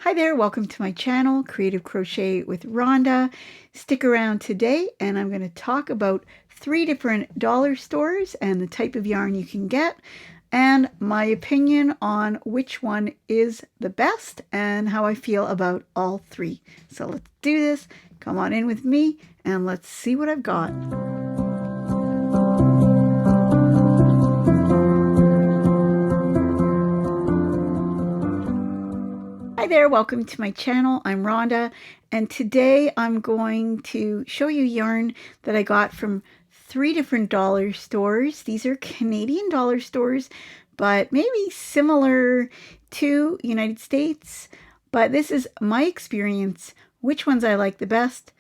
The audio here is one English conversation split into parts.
Hi there, welcome to my channel, Creative Crochet with Rhonda. Stick around today and I'm going to talk about 3 different dollar stores and the type of yarn you can get and my opinion on which one is the best and how I feel about all 3. So let's do this. Come on in with me and let's see what I've got. Hi there, welcome to my channel. I'm Rhonda, and today I'm going to show you yarn that I got from 3 different dollar stores. These are Canadian dollar stores, but maybe similar to United States. But this is my experience, which ones I like the best.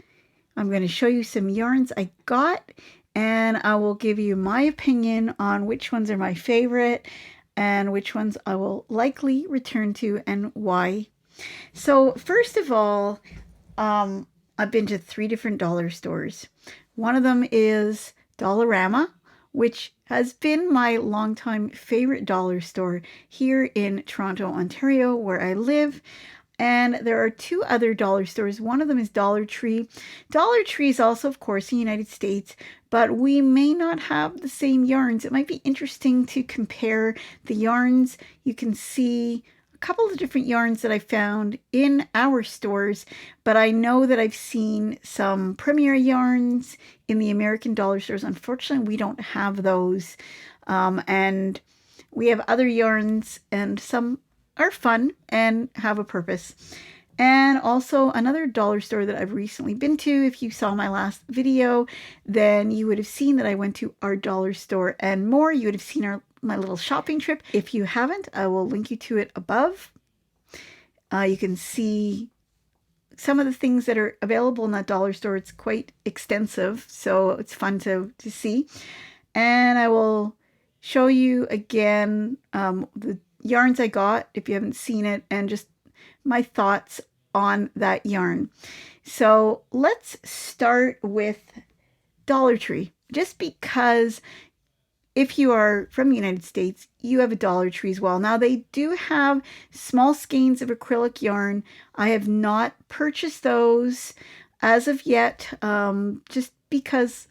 I'm going to show you some yarns I got, and I will give you my opinion on which ones are my favorite and which ones I will likely return to and why. So first of all, I've been to 3 different dollar stores. One of them is Dollarama, which has been my longtime favorite dollar store here in Toronto, Ontario, where I live. And there are 2 other dollar stores. One of them is Dollar Tree. Dollar Tree is also, of course, in the United States, but we may not have the same yarns. It might be interesting to compare the yarns. You can see a couple of different yarns that I found in our stores, but I know that I've seen some Premier yarns in the American dollar stores. Unfortunately, we don't have those. And we have other yarns, and some are fun and have a purpose. And also another dollar store that I've recently been to. If you saw my last video, then you would have seen that I went to our dollar store and more. You would have seen my little shopping trip. If you haven't, I will link you to it above. You can see some of the things that are available in that dollar store. It's quite extensive, so it's fun to see. And I will show you again the yarns I got if you haven't seen it, and just my thoughts on that yarn. So let's start with Dollar Tree, just because if you are from the United States, you have a Dollar Tree as well. Now they do have small skeins of acrylic yarn. I have not purchased those as of yet, just because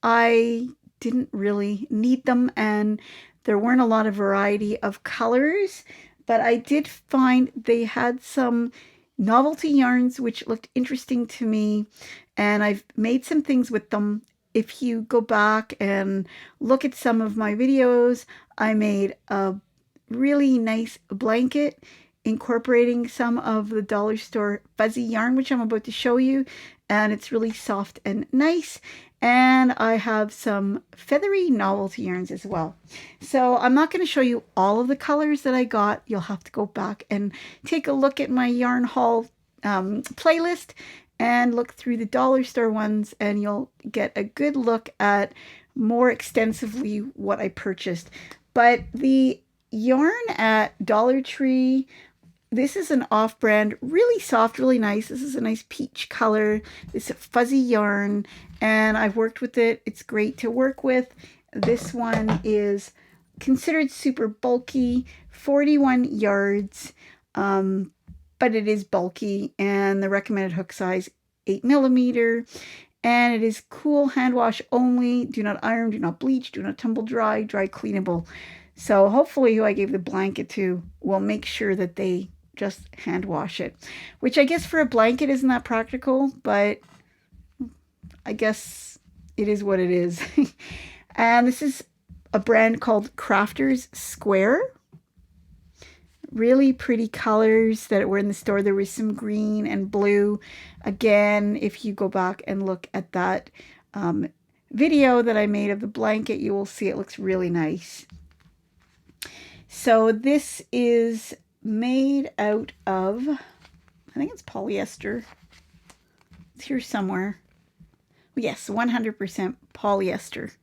I didn't really need them and there weren't a lot of variety of colors, but I did find they had some novelty yarns which looked interesting to me, and I've made some things with them. If you go back and look at some of my videos, I made a really nice blanket incorporating some of the dollar store fuzzy yarn, which I'm about to show you, and it's really soft and nice. And I have some feathery novelty yarns as well. So I'm not going to show you all of the colors that I got. You'll have to go back and take a look at my yarn haul playlist and look through the dollar store ones, and you'll get a good look at more extensively what I purchased. But the yarn at Dollar Tree, this is an off-brand, really soft, really nice. This is a nice peach color. It's a fuzzy yarn, and I've worked with it. It's great to work with. This one is considered super bulky, 41 yards, but it is bulky, and the recommended hook size 8mm, and it is cool hand wash only. Do not iron, do not bleach, do not tumble dry, dry cleanable. So hopefully who I gave the blanket to will make sure that they just hand wash it, which I guess for a blanket isn't that practical, but I guess it is what it is. And this is a brand called Crafters Square. Really pretty colors that were in the store. There was some green and blue. Again, if you go back and look at that video that I made of the blanket, you will see it looks really nice. So this is made out of, I think it's polyester. It's here somewhere. Yes, 100% polyester.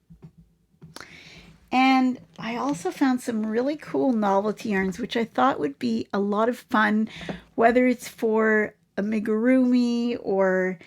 And I also found some really cool novelty yarns, which I thought would be a lot of fun, whether it's for amigurumi or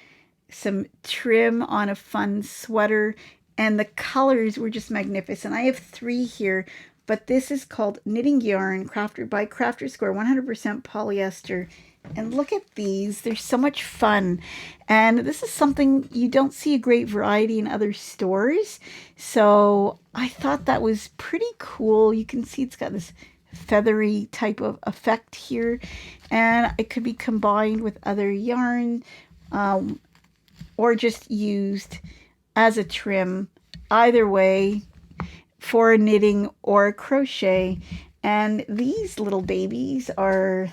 some trim on a fun sweater. And the colors were just magnificent. I have 3 here, but this is called Knitting Yarn, crafted by Crafter Square, 100% polyester. And look at these. They're so much fun. And this is something you don't see a great variety in other stores. So I thought that was pretty cool. You can see it's got this feathery type of effect here. And it could be combined with other yarn or just used as a trim. Either way, for a knitting or a crochet. And these little babies are,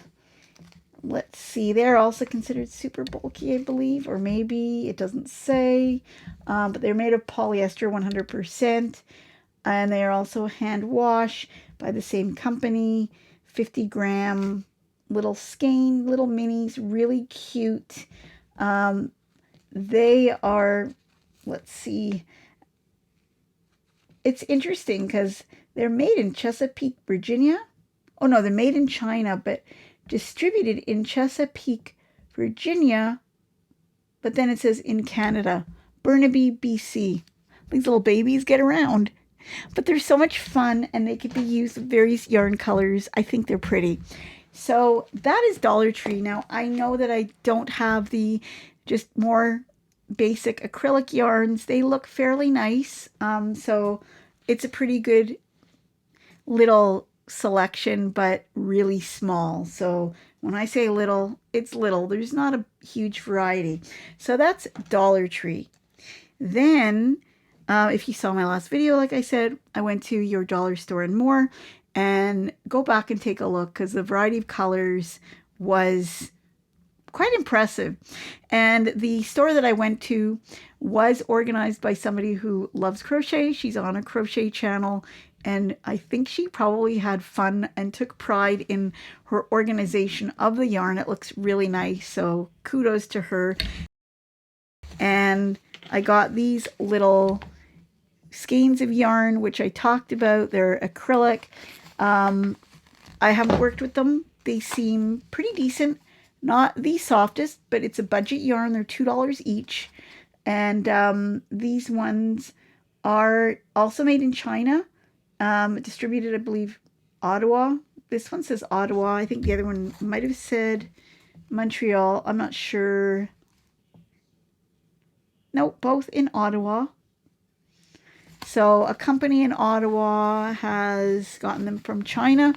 let's see, they're also considered super bulky, I believe, or maybe it doesn't say, but they're made of polyester 100%, and they are also hand wash by the same company. 50-gram little skein, little minis, really cute. They are, let's see, it's interesting because they're made in Chesapeake, Virginia. Oh no, they're made in China, but distributed in Chesapeake, Virginia. But then it says in Canada, Burnaby, BC. These little babies get around. But they're so much fun, and they can be used with various yarn colors. I think they're pretty. So that is Dollar Tree. Now, I know that I don't have the just more basic acrylic yarns. They look fairly nice. So it's a pretty good little selection, but really small. So when I say little, it's little. There's not a huge variety. So that's Dollar Tree. Then, if you saw my last video, like I said, I went to Your Dollar Store and More, and go back and take a look because the variety of colors was quite impressive. And the store that I went to was organized by somebody who loves crochet. She's on a crochet channel, and I think she probably had fun and took pride in her organization of the yarn. It looks really nice, so kudos to her. And I got these little skeins of yarn, which I talked about. They're acrylic. I haven't worked with them. They seem pretty decent. Not the softest, but it's a budget yarn. They're $2 each. And these ones are also made in China. Distributed, I believe, Ottawa. This one says Ottawa. I think the other one might have said Montreal. I'm not sure. No, both in Ottawa. So a company in Ottawa has gotten them from China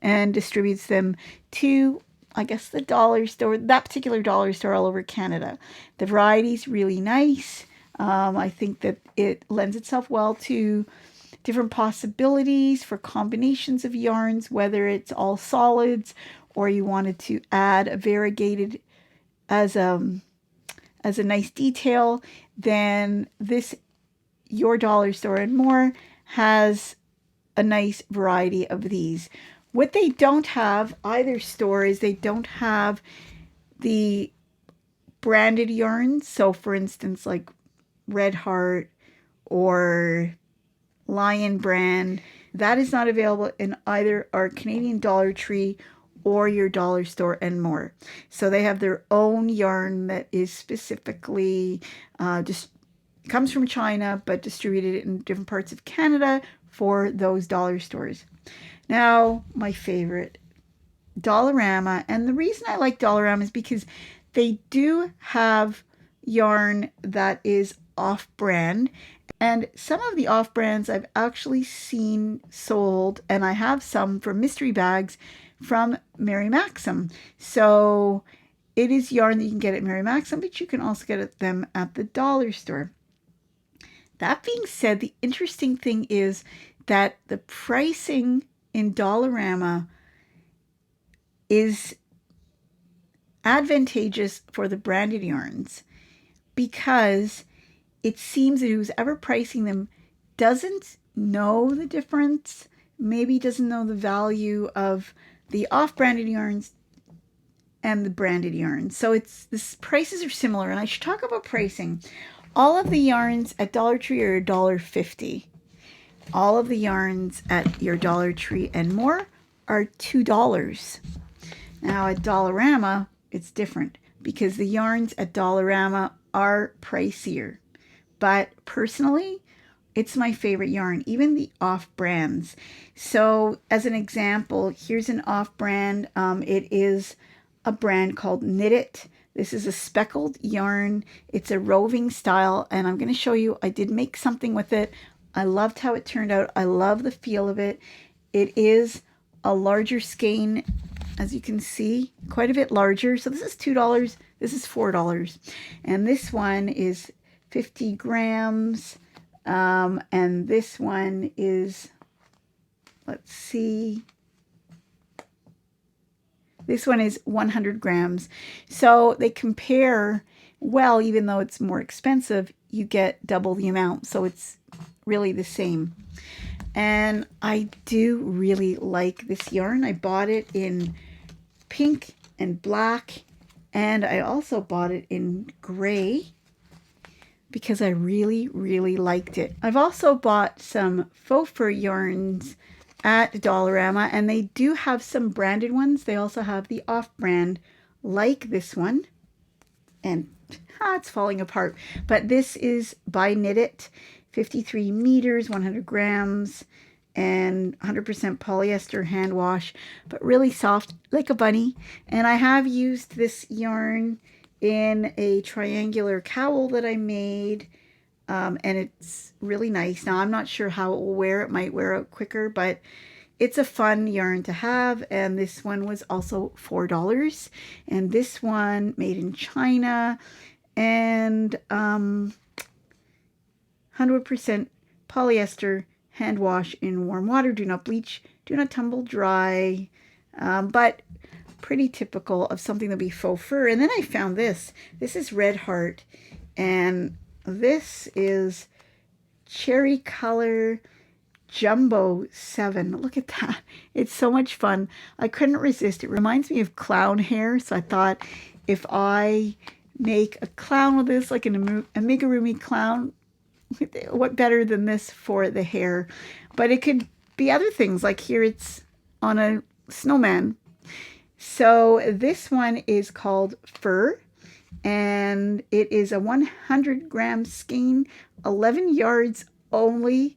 and distributes them to, I guess, the dollar store, that particular dollar store all over Canada. The variety's really nice. I think that it lends itself well to different possibilities for combinations of yarns, whether it's all solids or you wanted to add a variegated as a nice detail. Then this Your Dollar Store and More has a nice variety of these. What they don't have, either store, is they don't have the branded yarns. So for instance, like Red Heart or Lion brand, that is not available in either our Canadian Dollar Tree or Your Dollar Store and More. So they have their own yarn that is specifically just comes from China, but distributed in different parts of Canada for those dollar stores. Now, my favorite, Dollarama. And the reason I like Dollarama is because they do have yarn that is off-brand. And some of the off-brands I've actually seen sold, and I have some for mystery bags from Mary Maxim. So it is yarn that you can get at Mary Maxim, but you can also get them at the dollar store. That being said, the interesting thing is that the pricing in Dollarama is advantageous for the branded yarns because it seems that who's ever pricing them doesn't know the difference, maybe doesn't know the value of the off-branded yarns and the branded yarns. So the prices are similar, and I should talk about pricing. All of the yarns at Dollar Tree are $1.50. All of the yarns at Your Dollar Tree and More are $2. Now at Dollarama, it's different because the yarns at Dollarama are pricier. But personally, it's my favorite yarn, even the off-brands. So as an example, here's an off-brand. It is a brand called Knit It. This is a speckled yarn. It's a roving style, and I'm going to show you. I did make something with it. I loved how it turned out. I love the feel of it. It is a larger skein, as you can see, quite a bit larger. So this is $2. This is $4. And this one is 50 grams. And this one is, let's see, this one is 100 grams. So they compare well, even though it's more expensive, you get double the amount. So it's really the same. And I do really like this yarn. I bought it in pink and black, and I also bought it in gray because I really, really liked it. I've also bought some faux fur yarns at Dollarama, and they do have some branded ones. They also have the off-brand, like this one. And it's falling apart. But this is by Knit It, 53 meters, 100 grams, and 100% polyester hand wash, but really soft, like a bunny. And I have used this yarn in a triangular cowl that I made, and it's really nice. Now, I'm not sure how it will wear. It might wear out quicker, but it's a fun yarn to have. And this one was also $4. And this one made in China, and 100% polyester, hand wash in warm water, do not bleach, do not tumble dry, but pretty typical of something that be faux fur. And then I found this. This is Red Heart, and this is Cherry Color Jumbo 7. Look at that. It's so much fun. I couldn't resist. It reminds me of clown hair, so I thought if I make a clown with this, like an amigurumi clown, what better than this for the hair? But it could be other things, like here it's on a snowman. So this one is called Fur, and it is a 100 gram skein, 11 yards only.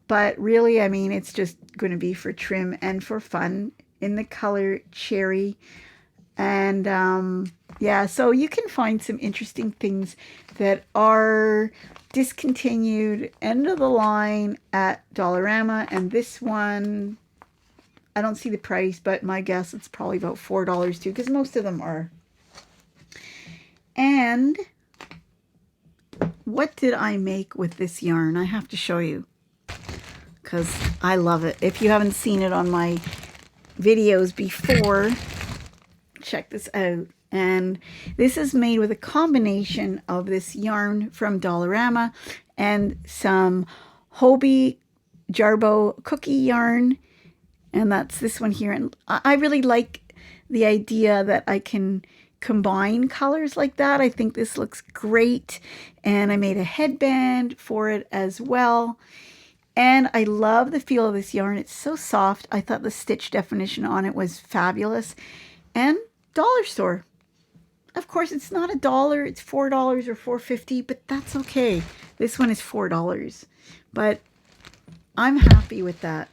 But really, I mean, it's just going to be for trim and for fun in the color cherry. And yeah, so you can find some interesting things that are discontinued, end of the line at Dollarama. And this one, I don't see the price, but my guess it's probably about $4 too, because most of them are. And what did I make with this yarn? I have to show you, because I love it. If you haven't seen it on my videos before, check this out. And this is made with a combination of this yarn from Dollarama and some Hobie Jarbo cookie yarn. And that's this one here. And I really like the idea that I can combine colors like that. I think this looks great. And I made a headband for it as well. And I love the feel of this yarn. It's so soft. I thought the stitch definition on it was fabulous. And dollar store. Of course, it's not $1. It's $4 or $4.50, but that's okay. This one is $4. But I'm happy with that.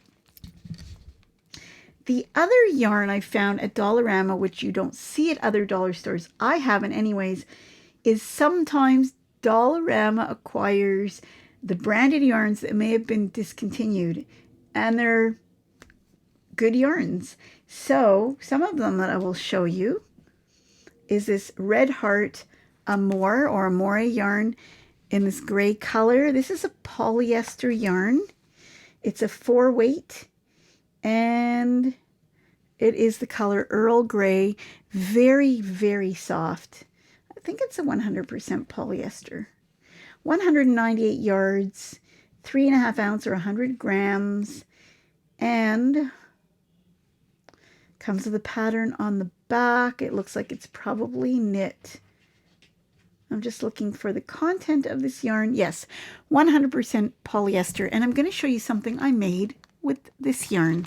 The other yarn I found at Dollarama, which you don't see at other dollar stores, I haven't anyways, is sometimes Dollarama acquires the branded yarns that may have been discontinued, and they're good yarns. So some of them that I will show you is this Red Heart Amore or Amore yarn in this gray color. This is a polyester yarn. It's a 4-weight, and it is the color Earl Grey. Very, very soft. I think it's a 100% polyester. 198 yards, 3.5 ounce or 100 grams, and comes with a pattern on the back. It looks like it's probably knit. I'm just looking for the content of this yarn. Yes, 100% polyester. And I'm going to show you something I made with this yarn.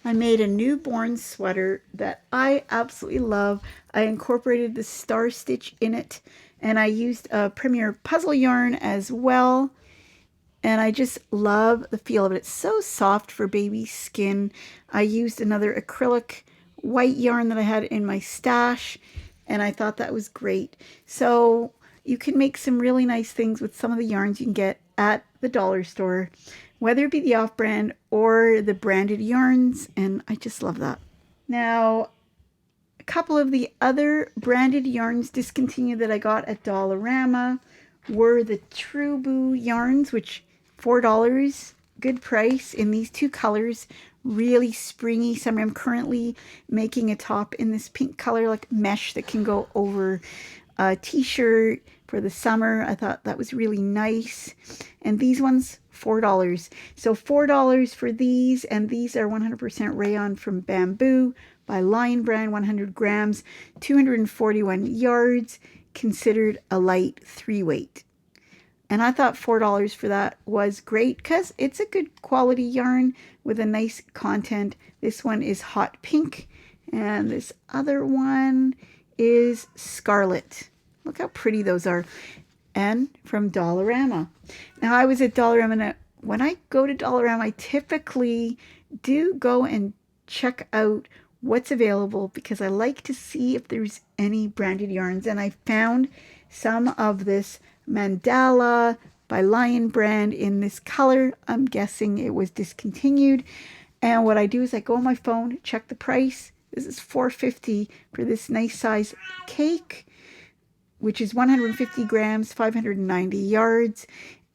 I made a newborn sweater that I absolutely love. I incorporated the star stitch in it, and I used a Premier puzzle yarn as well. And I just love the feel of it. It's so soft for baby skin. I used another acrylic white yarn that I had in my stash, and I thought that was great. So you can make some really nice things with some of the yarns you can get at the dollar store, whether it be the off-brand or the branded yarns, and I just love that. Now, a couple of the other branded yarns discontinued that I got at Dollarama were the True Boo yarns, which $4, good price in these two colors, really springy summer. I'm currently making a top in this pink color, like mesh, that can go over a t-shirt for the summer. I thought that was really nice. And these ones, $4. So $4 for these, and these are 100% rayon from Bamboo by Lion Brand, 100 grams, 241 yards, considered a light 3-weight. And I thought $4 for that was great because it's a good quality yarn with a nice content. This one is hot pink, and this other one is scarlet. Look how pretty those are. And from Dollarama. Now, I was at Dollarama. When I go to Dollarama, I typically do go and check out what's available because I like to see if there's any branded yarns. And I found some of this Mandala by Lion Brand in this color. I'm guessing it was discontinued. And what I do is I go on my phone, check the price. This is $4.50 for this nice size cake, which is 150 grams, 590 yards.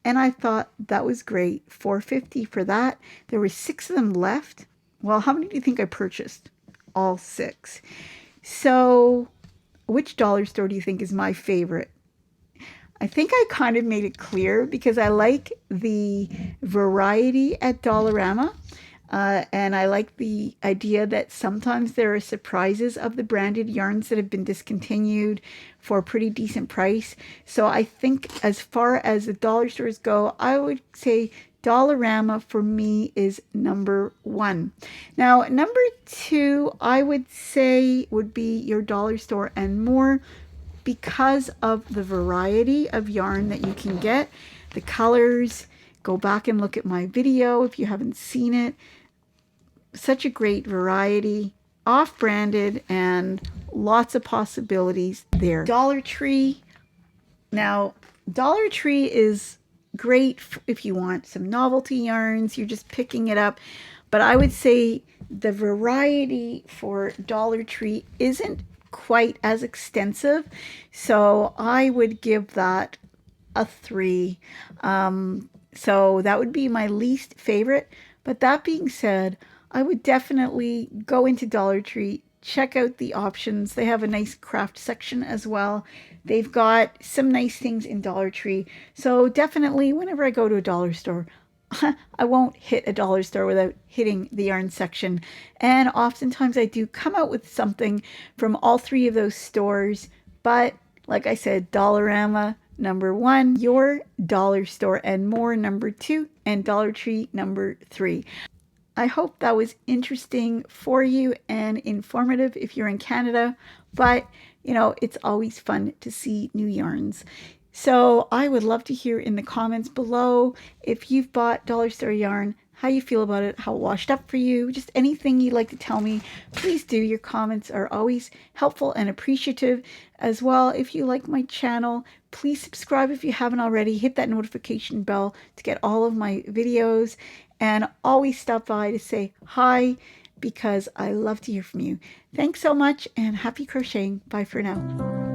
And I thought that was great. $4.50 for that. There were 6 of them left. Well, how many do you think I purchased? All 6. So which dollar store do you think is my favorite? I think I kind of made it clear because I like the variety at Dollarama. And I like the idea that sometimes there are surprises of the branded yarns that have been discontinued for a pretty decent price. So I think as far as the dollar stores go, I would say Dollarama for me is number 1. Now, number 2, I would say would be your dollar store and more, because of the variety of yarn that you can get, the colors. Go back and look at my video if you haven't seen it. Such a great variety, off-branded, and lots of possibilities there. Dollar Tree. Now, Dollar Tree is great if you want some novelty yarns. You're just picking it up. But I would say the variety for Dollar Tree isn't quite as extensive. So I would give that a 3. So that would be my least favorite. But that being said, I would definitely go into Dollar Tree, check out the options. They have a nice craft section as well. They've got some nice things in Dollar Tree. So definitely whenever I go to a dollar store, I won't hit a dollar store without hitting the yarn section. And oftentimes I do come out with something from all 3 of those stores. But like I said, Dollarama, number 1, your dollar store and more, number 2, and Dollar Tree, number 3. I hope that was interesting for you and informative if you're in Canada, but you know, it's always fun to see new yarns. So I would love to hear in the comments below if you've bought dollar store yarn, how you feel about it, how it washed up for you, just anything you'd like to tell me, please do. Your comments are always helpful and appreciative. As well, if you like my channel, please subscribe if you haven't already. Hit that notification bell to get all of my videos, and always stop by to say hi because I love to hear from you. Thanks so much and happy crocheting. Bye for now.